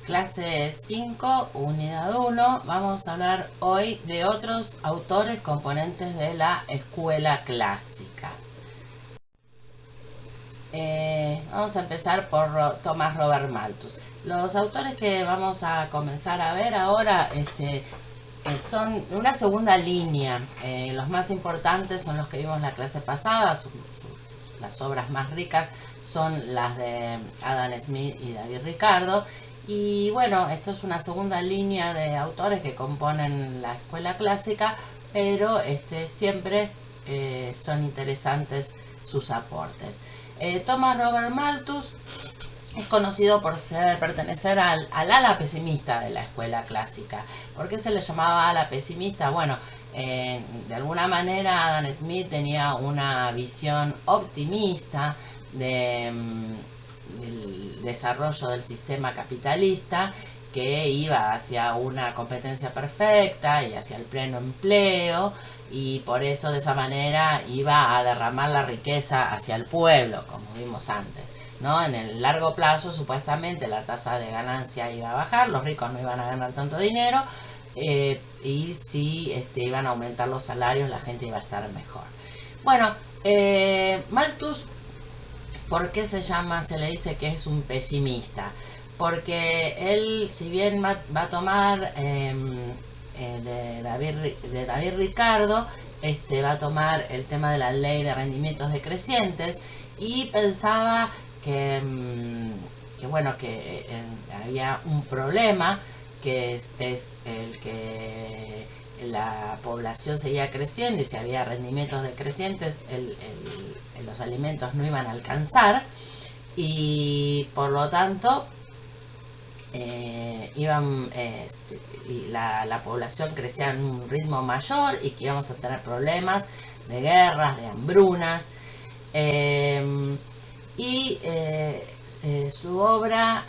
Clase 5, unidad 1, vamos a hablar hoy de otros autores componentes de la escuela clásica. Vamos a empezar por Thomas Robert Malthus. Los autores que vamos a comenzar a ver ahora son una segunda línea. Los más importantes son los que vimos la clase pasada. Las obras más ricas son las de Adam Smith y David Ricardo. Y bueno, esto es una segunda línea de autores que componen la escuela clásica, pero siempre son interesantes sus aportes. Thomas Robert Malthus es conocido por pertenecer al ala pesimista de la escuela clásica. ¿Por qué se le llamaba ala pesimista? Bueno, de alguna manera Adam Smith tenía una visión optimista del desarrollo del sistema capitalista, que iba hacia una competencia perfecta y hacia el pleno empleo, y por eso de esa manera iba a derramar la riqueza hacia el pueblo, como vimos antes, ¿no? En el largo plazo supuestamente la tasa de ganancia iba a bajar, los ricos no iban a ganar tanto dinero, y si iban a aumentar los salarios, la gente iba a estar mejor. Bueno, Malthus, ¿por qué se le dice que es un pesimista? Porque él, si bien va a tomar de David Ricardo, va a tomar el tema de la ley de rendimientos decrecientes, y pensaba que había un problema, que es el que la población seguía creciendo, y si había rendimientos decrecientes los alimentos no iban a alcanzar, y por lo tanto la población crecía en un ritmo mayor y que íbamos a tener problemas de guerras, de hambrunas, su obra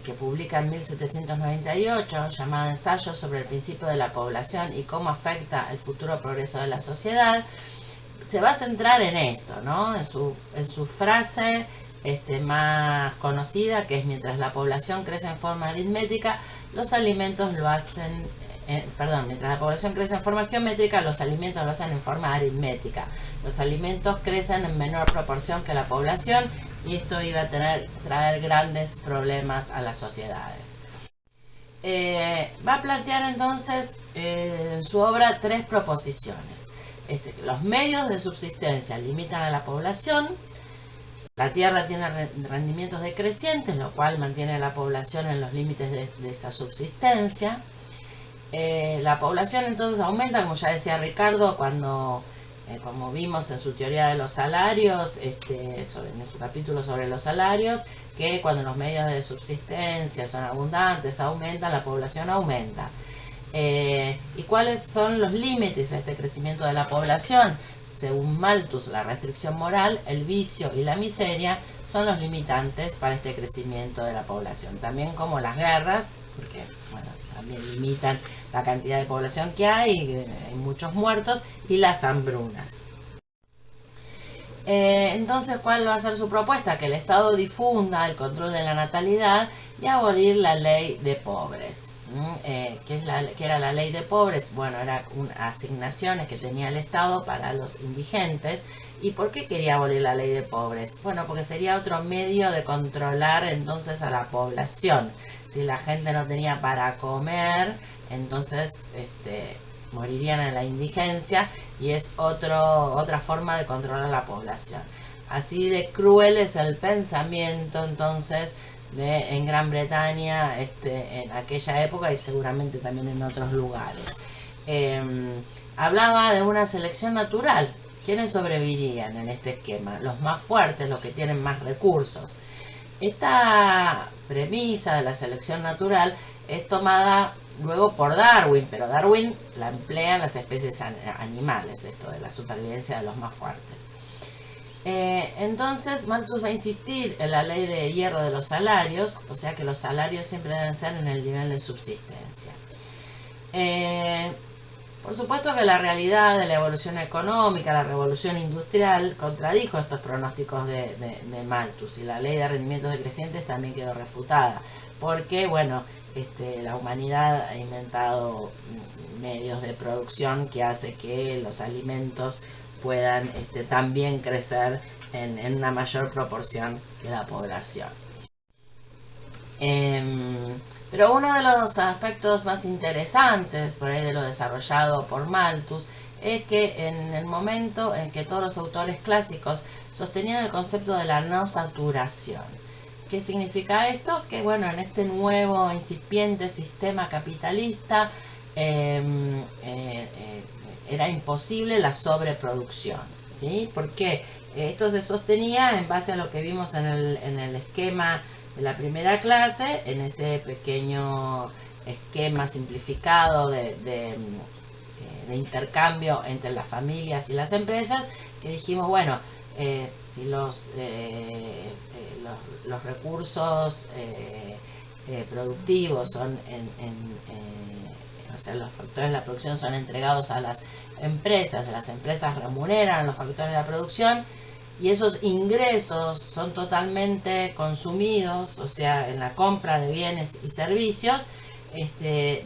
que publica en 1798, llamada Ensayo sobre el principio de la población y cómo afecta el futuro progreso de la sociedad, se va a centrar en esto, ¿no? En su frase más conocida, que es: mientras la población crece en forma aritmética, los alimentos lo hacen, mientras la población crece en forma geométrica, los alimentos lo hacen en forma aritmética. Los alimentos crecen en menor proporción que la población, y esto iba a traer grandes problemas a las sociedades. Va a plantear entonces en su obra tres proposiciones. Los medios de subsistencia limitan a la población. La tierra tiene rendimientos decrecientes, lo cual mantiene a la población en los límites de esa subsistencia. La población entonces aumenta, como ya decía Ricardo, como vimos en su teoría de los salarios, en su capítulo sobre los salarios, que cuando los medios de subsistencia son abundantes, aumentan, la población aumenta. ¿Y cuáles son los límites a este crecimiento de la población? Según Malthus, la restricción moral, el vicio y la miseria son los limitantes para este crecimiento de la población. También como las guerras, porque también limitan la cantidad de población que hay muchos muertos, y las hambrunas. Entonces, ¿cuál va a ser su propuesta? Que el Estado difunda el control de la natalidad y abolir la ley de pobres. ¿Qué era la ley de pobres? Bueno, eran asignaciones que tenía el Estado para los indigentes. ¿Y por qué quería abolir la ley de pobres? Bueno, porque sería otro medio de controlar entonces a la población. Si la gente no tenía para comer, entonces morirían en la indigencia, y es otra forma de controlar a la población. Así de cruel es el pensamiento entonces en Gran Bretaña en aquella época, y seguramente también en otros lugares. Hablaba de una selección natural. ¿Quiénes sobrevivirían en este esquema? Los más fuertes, los que tienen más recursos. Esta premisa de la selección natural es tomada luego por Darwin, pero Darwin la emplea en las especies animales, esto de la supervivencia de los más fuertes. Entonces Malthus va a insistir en la ley de hierro de los salarios, o sea que los salarios siempre deben ser en el nivel de subsistencia. Por supuesto que la realidad de la evolución económica, la revolución industrial, contradijo estos pronósticos de Malthus, y la ley de rendimientos decrecientes también quedó refutada, porque bueno, la humanidad ha inventado medios de producción que hace que los alimentos puedan también crecer en una mayor proporción que la población. Pero uno de los aspectos más interesantes por ahí de lo desarrollado por Malthus es que en el momento en que todos los autores clásicos sostenían el concepto de la no saturación. ¿Qué significa esto? Que bueno, en este nuevo incipiente sistema capitalista era imposible la sobreproducción, ¿sí? Porque esto se sostenía en base a lo que vimos en el esquema de la primera clase, en ese pequeño esquema simplificado de intercambio entre las familias y las empresas, que dijimos, bueno, si los recursos productivos son o sea, los factores de la producción son entregados a las empresas remuneran a los factores de la producción, y esos ingresos son totalmente consumidos, o sea, en la compra de bienes y servicios,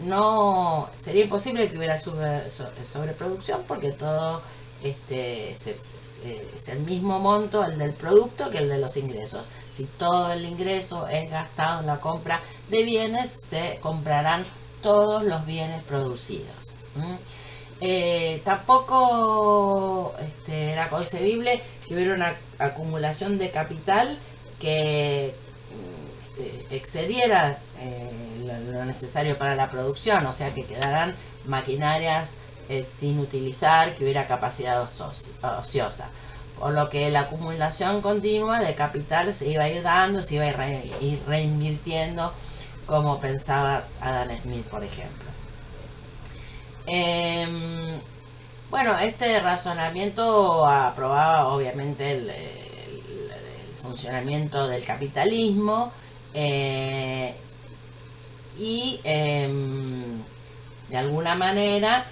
no sería imposible que hubiera sobreproducción, porque todo es el mismo monto, el del producto, que el de los ingresos. Si todo el ingreso es gastado en la compra de bienes, se comprarán todos los bienes producidos. Tampoco era concebible que hubiera una acumulación de capital que excediera lo necesario para la producción, o sea, que quedaran maquinarias sin utilizar, que hubiera capacidad ociosa. Por lo que la acumulación continua de capital se iba a ir dando, se iba a ir reinvirtiendo, como pensaba Adam Smith, por ejemplo. Bueno, este razonamiento aprobaba obviamente el funcionamiento del capitalismo, y de alguna manera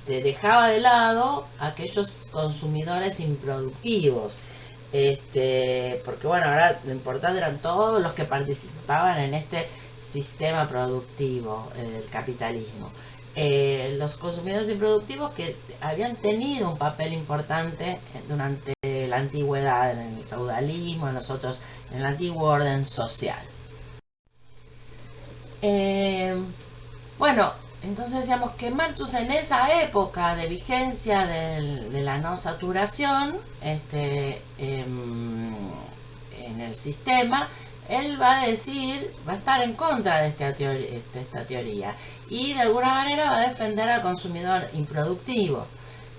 dejaba de lado a aquellos consumidores improductivos, porque bueno, ahora lo importante eran todos los que participaban en este sistema productivo del capitalismo. Los consumidores improductivos que habían tenido un papel importante durante la antigüedad, en el feudalismo, en el antiguo orden social. Bueno, entonces decíamos que Malthus, en esa época de vigencia de la no saturación en el sistema, él va a estar en contra de esta teoría, y de alguna manera va a defender al consumidor improductivo,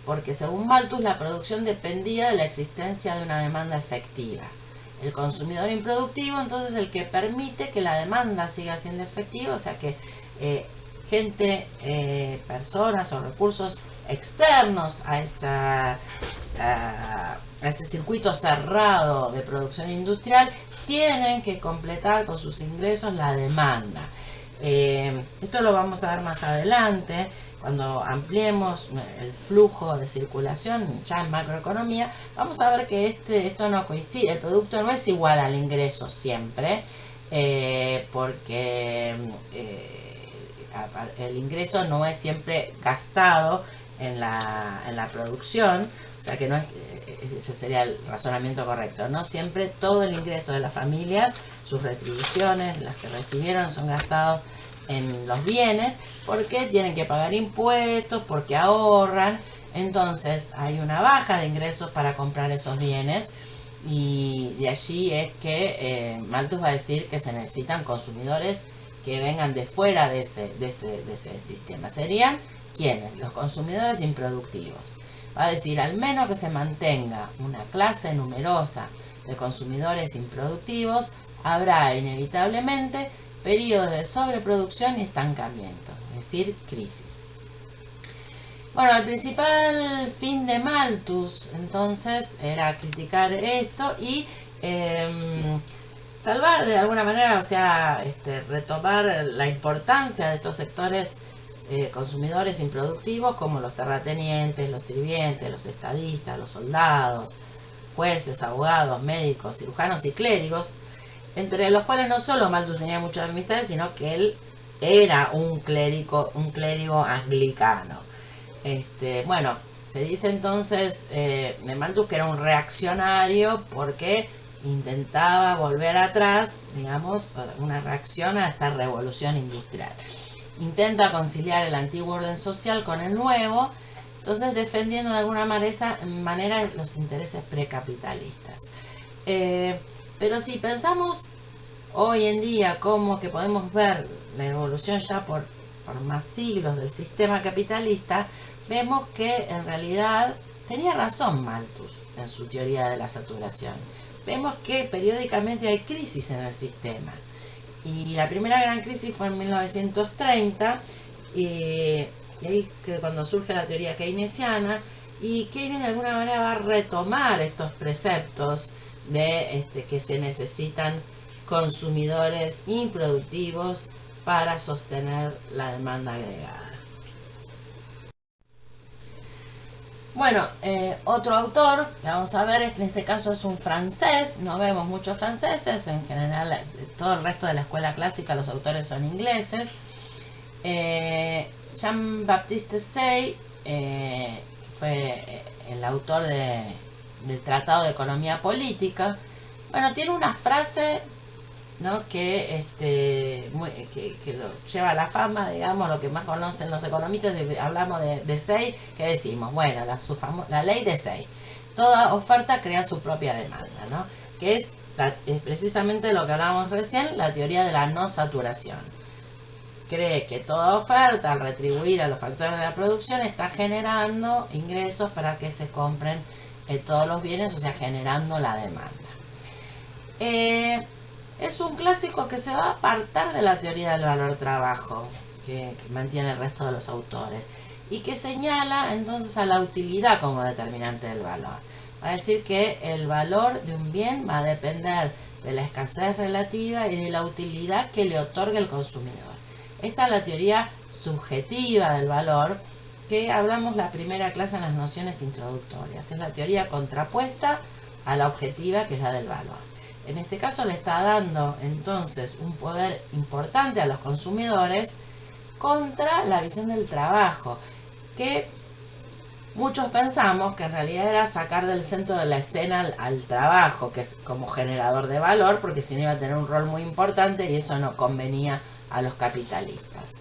porque según Malthus la producción dependía de la existencia de una demanda efectiva. El consumidor improductivo, entonces, es el que permite que la demanda siga siendo efectiva, o sea que personas o recursos externos a este circuito cerrado de producción industrial tienen que completar con sus ingresos la demanda. Esto lo vamos a ver más adelante, cuando ampliemos el flujo de circulación ya en macroeconomía. Vamos a ver que esto no coincide, el producto no es igual al ingreso siempre, porque el ingreso no es siempre gastado en la producción, o sea que no es, ese sería el razonamiento correcto. No siempre todo el ingreso de las familias, sus retribuciones, las que recibieron, son gastados en los bienes, porque tienen que pagar impuestos, porque ahorran. Entonces hay una baja de ingresos para comprar esos bienes, y de allí es que Malthus va a decir que se necesitan consumidores que vengan de fuera de ese sistema. ¿Serían quiénes? Los consumidores improductivos. Va a decir, al menos que se mantenga una clase numerosa de consumidores improductivos, habrá inevitablemente periodos de sobreproducción y estancamiento, es decir, crisis. Bueno, el principal fin de Malthus entonces era criticar esto y salvar de alguna manera, o sea, retomar la importancia de estos sectores consumidores improductivos como los terratenientes, los sirvientes, los estadistas, los soldados, jueces, abogados, médicos, cirujanos y clérigos, entre los cuales no solo Malthus tenía muchas amistades, sino que él era un clérigo anglicano. Bueno, se dice entonces de Malthus que era un reaccionario porque intentaba volver atrás, digamos, una reacción a esta revolución industrial. Intenta conciliar el antiguo orden social con el nuevo, entonces defendiendo de alguna manera los intereses precapitalistas. Pero si pensamos hoy en día como que podemos ver la evolución ya por más siglos del sistema capitalista, vemos que en realidad tenía razón Malthus en su teoría de la saturación. Vemos que periódicamente hay crisis en el sistema. Y la primera gran crisis fue en 1930, y ahí que cuando surge la teoría keynesiana, y Keynes de alguna manera va a retomar estos preceptos de que se necesitan consumidores improductivos para sostener la demanda agregada. Bueno, otro autor que vamos a ver en este caso es un francés. No vemos muchos franceses, en general todo el resto de la escuela clásica los autores son ingleses. Jean-Baptiste Say, fue el autor del Tratado de Economía Política. Bueno, tiene una frase, ¿no?, que lo lleva a la fama, digamos, lo que más conocen los economistas. Si hablamos de Say, ¿qué decimos? Bueno, la ley de Say. Toda oferta crea su propia demanda, ¿no? Que es precisamente lo que hablábamos recién, la teoría de la no saturación. Cree que toda oferta, al retribuir a los factores de la producción, está generando ingresos para que se compren todos los bienes, o sea, generando la demanda. Es un clásico que se va a apartar de la teoría del valor-trabajo que mantiene el resto de los autores y que señala entonces a la utilidad como determinante del valor. Va a decir que el valor de un bien va a depender de la escasez relativa y de la utilidad que le otorga el consumidor. Esta es la teoría subjetiva del valor que hablamos la primera clase en las nociones introductorias. Es la teoría contrapuesta a la objetiva, que es la del valor. En este caso le está dando entonces un poder importante a los consumidores contra la visión del trabajo, que muchos pensamos que en realidad era sacar del centro de la escena al trabajo, que es como generador de valor, porque si no iba a tener un rol muy importante y eso no convenía a los capitalistas.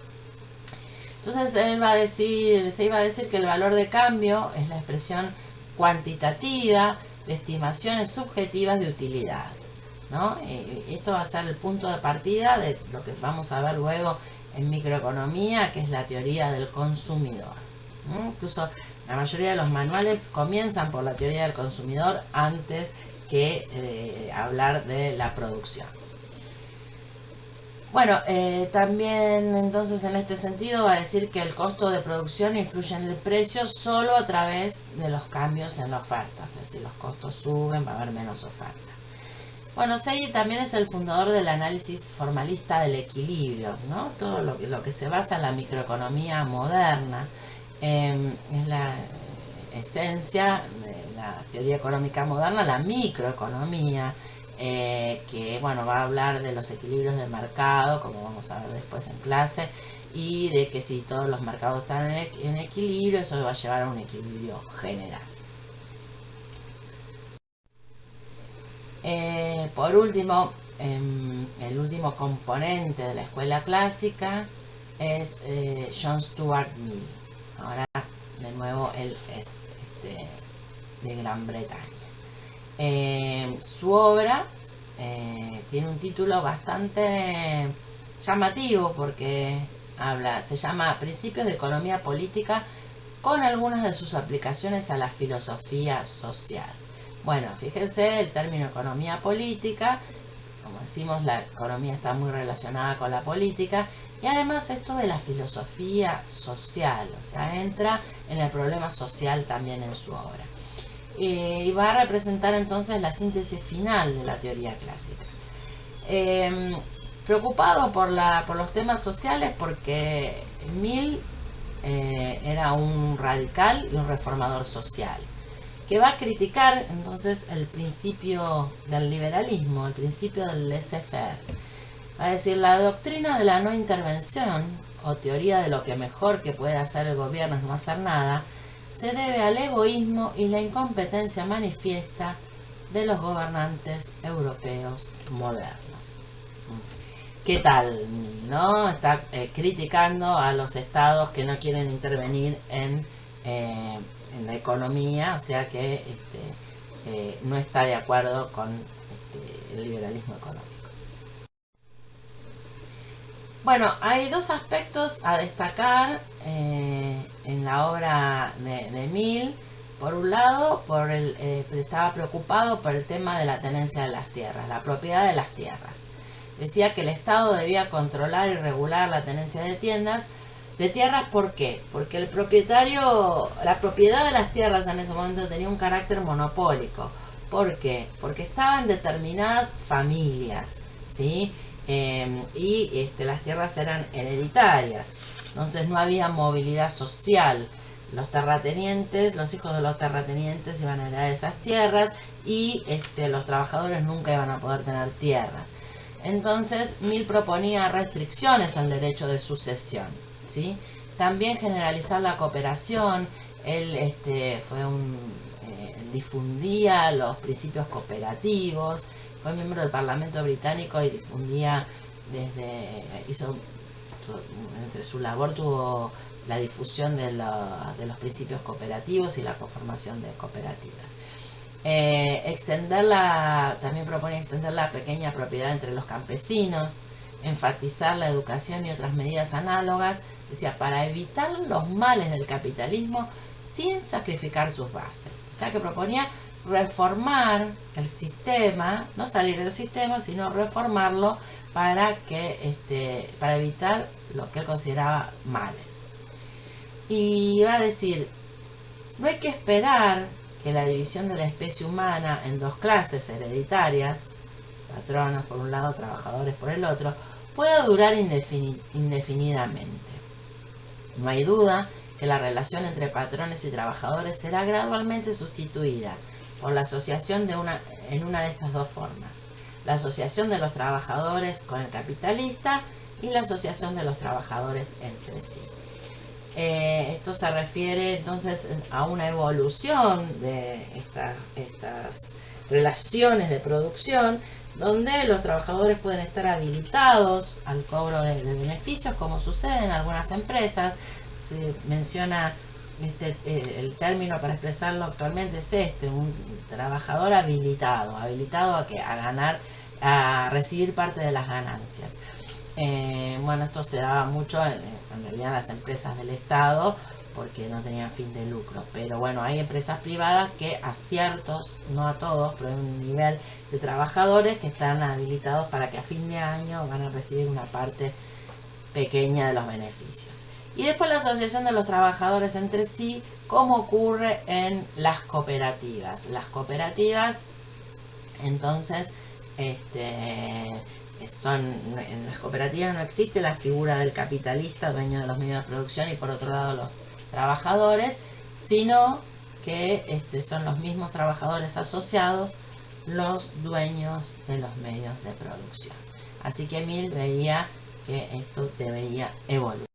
Entonces se iba a decir que el valor de cambio es la expresión cuantitativa de estimaciones subjetivas de utilidad, ¿no? Y esto va a ser el punto de partida de lo que vamos a ver luego en microeconomía, que es la teoría del consumidor. Incluso la mayoría de los manuales comienzan por la teoría del consumidor antes que hablar de la producción. Bueno, también entonces en este sentido va a decir que el costo de producción influye en el precio solo a través de los cambios en la oferta. O sea, si los costos suben va a haber menos oferta. Bueno, Say también es el fundador del análisis formalista del equilibrio, ¿no? Todo lo que se basa en la microeconomía moderna es la esencia de la teoría económica moderna, la microeconomía, que bueno, va a hablar de los equilibrios de mercado, como vamos a ver después en clase, y de que si todos los mercados están en equilibrio, eso va a llevar a un equilibrio general. Por último, el último componente de la escuela clásica es John Stuart Mill. Ahora, de nuevo, él es de Gran Bretaña. Su obra tiene un título bastante llamativo porque se llama Principios de Economía Política con algunas de sus aplicaciones a la filosofía social. Bueno, fíjense, el término economía política, como decimos, la economía está muy relacionada con la política, y además esto de la filosofía social, o sea, entra en el problema social también en su obra. Y va a representar entonces la síntesis final de la teoría clásica. Preocupado por los temas sociales, porque Mill era un radical y un reformador social, que va a criticar entonces el principio del liberalismo, el principio del laissez-faire. Va a decir, la doctrina de la no intervención, o teoría de lo que mejor que puede hacer el gobierno es no hacer nada, se debe al egoísmo y la incompetencia manifiesta de los gobernantes europeos modernos. ¿Qué tal? ¿No? Está criticando a los estados que no quieren intervenir en la economía, o sea que no está de acuerdo con el liberalismo económico. Bueno, hay dos aspectos a destacar en la obra de Mill. Por un lado, estaba preocupado por el tema de la tenencia de las tierras, la propiedad de las tierras. Decía que el Estado debía controlar y regular la tenencia de tierras. ¿Por qué? Porque la propiedad de las tierras en ese momento tenía un carácter monopólico. ¿Por qué? Porque estaban determinadas familias, ¿sí? Y las tierras eran hereditarias, entonces no había movilidad social. Los hijos de los terratenientes iban a heredar esas tierras y los trabajadores nunca iban a poder tener tierras. Entonces Mill proponía restricciones al derecho de sucesión, ¿sí? También generalizar la cooperación. Él difundía los principios cooperativos, fue miembro del Parlamento británico y difundía entre su labor tuvo la difusión de los principios cooperativos y la conformación de cooperativas. También propone extender la pequeña propiedad entre los campesinos, enfatizar la educación y otras medidas análogas, decía, para evitar los males del capitalismo sin sacrificar sus bases. O sea que proponía reformar el sistema, no salir del sistema, sino reformarlo para evitar lo que él consideraba males. Y va a decir, no hay que esperar que la división de la especie humana en dos clases hereditarias, patronos por un lado, trabajadores por el otro, pueda durar indefinidamente. No hay duda que la relación entre patrones y trabajadores será gradualmente sustituida por la asociación en una de estas dos formas: la asociación de los trabajadores con el capitalista y la asociación de los trabajadores entre sí. Esto se refiere entonces a una evolución de estas relaciones de producción, donde los trabajadores pueden estar habilitados al cobro de beneficios, como sucede en algunas empresas. Se menciona el término para expresarlo actualmente es un trabajador habilitado a recibir parte de las ganancias. Esto se daba mucho en realidad en las empresas del Estado, porque no tenían fin de lucro, pero bueno, hay empresas privadas que a ciertos, no a todos, pero hay un nivel de trabajadores que están habilitados para que a fin de año van a recibir una parte pequeña de los beneficios. Y después la asociación de los trabajadores entre sí, como ocurre en las cooperativas. Las cooperativas, entonces, en las cooperativas no existe la figura del capitalista, dueño de los medios de producción, y por otro lado los trabajadores, sino que son los mismos trabajadores asociados los dueños de los medios de producción. Así que Mill veía que esto debería evolucionar.